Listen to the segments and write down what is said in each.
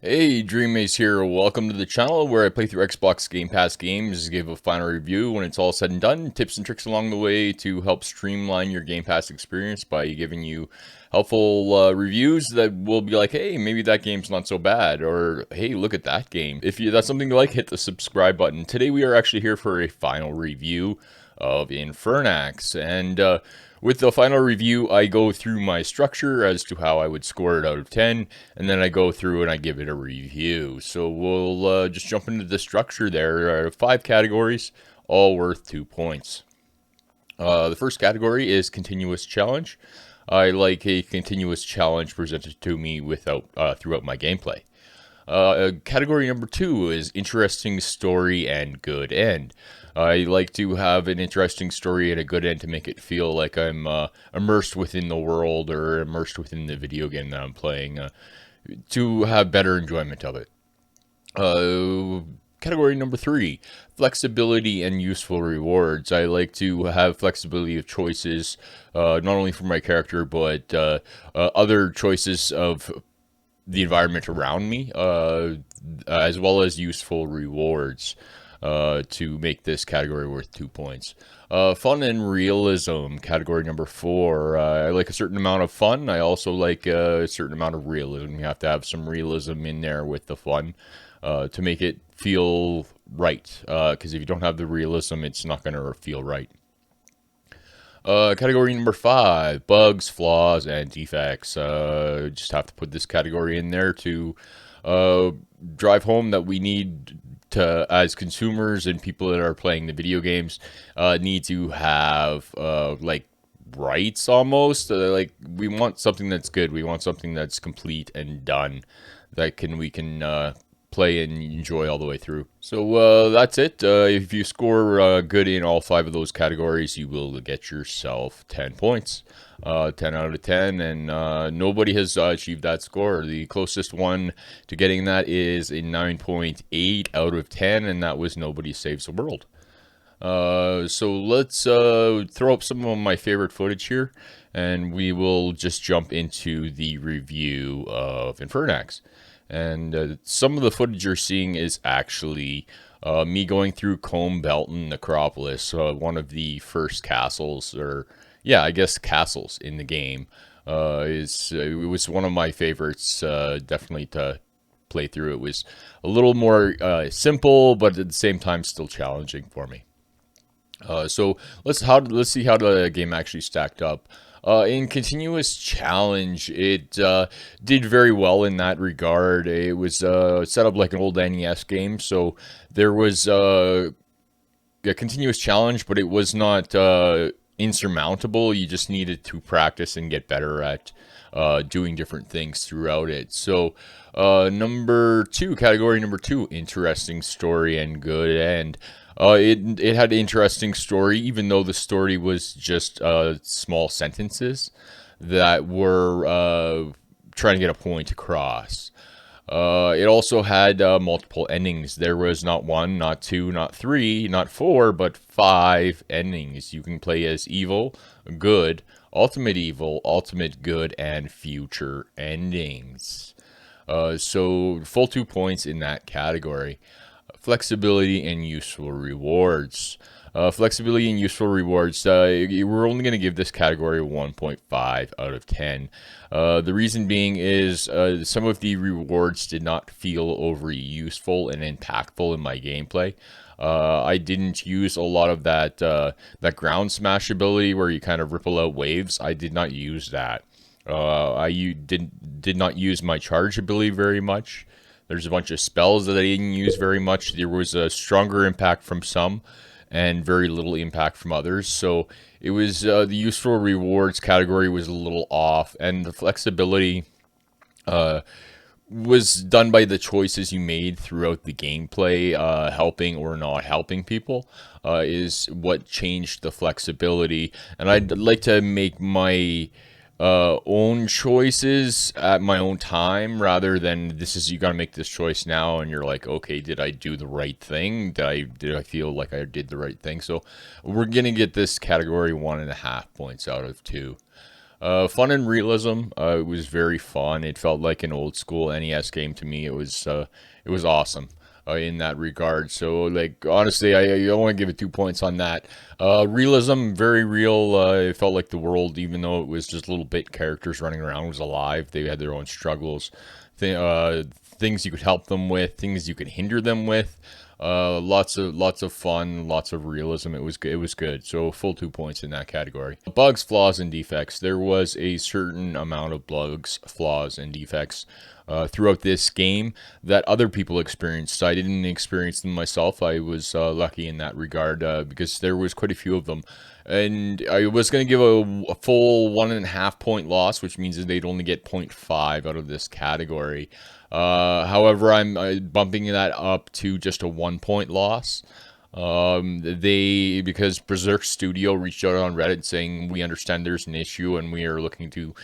Hey, Dreamace here. Welcome to the channel where I play through Xbox Game Pass games, give a final review when it's all said and done, tips and tricks along the way to help streamline your Game Pass experience by giving you helpful reviews that will be like, hey, maybe that game's not so bad, or hey, look at that game. If that's something you like, hit the subscribe button. Today we are actually here for a final review of Infernax, and with the final review, I go through my structure as to how I would score it out of 10, and then I go through and I give it a review. So we'll just jump into the structure there. There are 5 categories, all worth 2 points. The first category is continuous challenge. I like a continuous challenge presented to me throughout my gameplay. Category number 2 is interesting story and good end. I like to have an interesting story and a good end to make it feel like I'm immersed within the world or immersed within the video game that I'm playing to have better enjoyment of it. Category number 3, flexibility and useful rewards. I like to have flexibility of choices, not only for my character, but other choices of the environment around me, as well as useful rewards to make this category worth 2 points. Fun and realism, category number 4. I like a certain amount of fun. I also like a certain amount of realism. You have to have some realism in there with the fun to make it feel right. Because if you don't have the realism, it's not going to feel right. Category number 5, bugs, flaws, and defects. Just have to put this category in there to drive home that we need to, as consumers and people that are playing the video games, need to have like rights almost. Like we want something that's good. We want something that's complete and done that we can play and enjoy all the way through. So that's it. If you score good in all 5 of those categories, you will get yourself 10 points. 10 out of 10, and nobody has achieved that score. The closest one to getting that is a 9.8 out of 10, and that was Nobody Saves the World. So let's throw up some of my favorite footage here, and we will just jump into the review of Infernax. And some of the footage you're seeing is actually me going through Combe Belton Necropolis, one of the first castles, or yeah, I guess castles in the game. It was one of my favorites, definitely to play through. It was a little more simple, but at the same time still challenging for me. So let's see how the game actually stacked up. In continuous challenge, it did very well in that regard. It was set up like an old NES game, so there was a continuous challenge, but it was not insurmountable. You just needed to practice and get better at doing different things throughout it. So category number 2, interesting story and good end. It had an interesting story, even though the story was just small sentences that were trying to get a point across. It also had multiple endings. There was not 1, not 2, not 3, not 4, but 5 endings. You can play as evil, good, ultimate good, and future endings. So full 2 points in that category. Flexibility and useful rewards. Flexibility and useful rewards. We're only going to give this category 1.5 out of 10. The reason being is some of the rewards did not feel overly useful and impactful in my gameplay. I didn't use a lot of that ground smash ability where you kind of ripple out waves. I did not use that. I did not use my charge ability very much. There's a bunch of spells that I didn't use very much. There was a stronger impact from some and very little impact from others. So it was the useful rewards category was a little off, and the flexibility was done by the choices you made throughout the gameplay, helping or not helping people, is what changed the flexibility. And I'd like to make my own choices at my own time rather than you got to make this choice now and you're like, okay, did I do the right thing? Did I feel like I did the right thing? So we're gonna get this category 1.5 points out of 2. Fun and realism. It was very fun. It felt like an old school NES game to me. It was awesome. In that regard. So, like, honestly, I want to give it 2 points on that. Realism, very real. It felt like the world, even though it was just little bit characters running around, was alive. They had their own struggles, things you could help them with, things you could hinder them with. Lots of fun, lots of realism. It was good. It was good. So full 2 points in that category. Bugs, flaws, and defects. There was a certain amount of bugs, flaws, and defects throughout this game that other people experienced. I didn't experience them myself. I was lucky in that regard because there was quite a few of them. And I was going to give a full 1.5 point loss, which means that they'd only get 0.5 out of this category. However, I'm bumping that up to just a 1 point loss. Because Berserk Studio reached out on Reddit saying, we understand there's an issue and we are looking to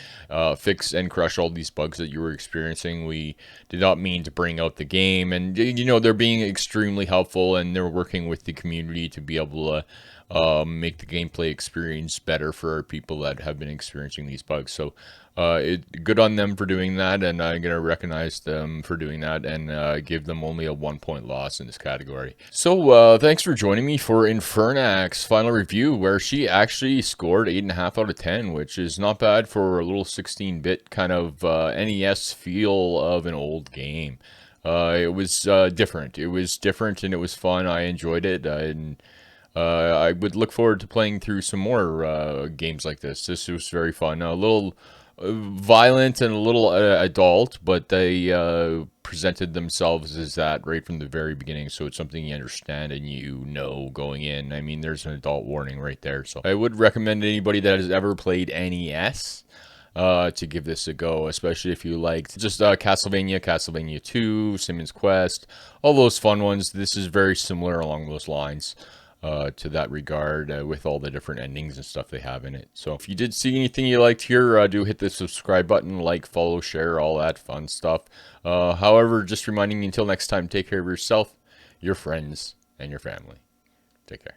fix and crush all these bugs that you were experiencing. We did not mean to bring out the game, and they're being extremely helpful, and they're working with the community to be able to make the gameplay experience better for people that have been experiencing these bugs. So good on them for doing that, and I'm going to recognize them for doing that and give them only a 1 point loss in this category. So thanks for joining me for Infernax final review, where she actually scored 8.5 out of 10, which is not bad for a little 16-bit kind of NES feel of an old game. It was different. It was different and it was fun. I enjoyed it, and I would look forward to playing through some more games like this. This was very fun. A little violent and a little adult, but they presented themselves as that right from the very beginning, so it's something you understand and going in. I mean, there's an adult warning right there, so I would recommend anybody that has ever played NES to give this a go, especially if you liked just Castlevania 2, Simon's Quest, all those fun ones. This is very similar along those lines. To that regard, with all the different endings and stuff they have in it. So if you did see anything you liked here, do hit the subscribe button, like, follow, share, all that fun stuff. However, just reminding you, until next time, take care of yourself, your friends, and your family. Take care.